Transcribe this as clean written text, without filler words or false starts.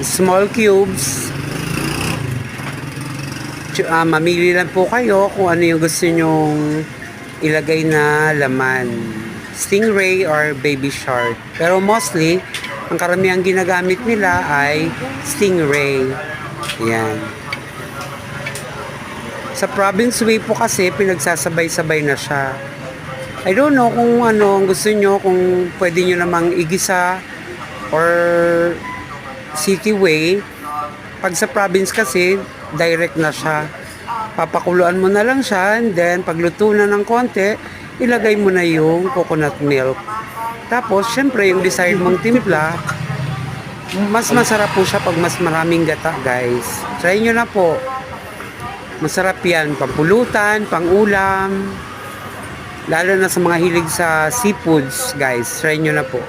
small cubes. Mamili lang po kayo kung ano yung gusto nyong ilagay na laman. Stingray or baby shark. Pero mostly, ang karamihang ginagamit nila ay stingray. Yan. Sa province way po kasi, pinagsasabay-sabay na siya. I don't know kung ano ang gusto nyo, kung pwede nyo namang igisa or city way. Pag sa province kasi, direct na siya. Papakuluan mo na lang siya, and then pagluto na ng konti, ilagay mo na yung coconut milk. Tapos, syempre, yung desired mong timpla, mas masarap po siya pag mas maraming gata, guys. Try nyo na po. Masarap yan. Pampulutan, pangulam. Lalo na sa mga hilig sa seafoods, guys. Try nyo na po.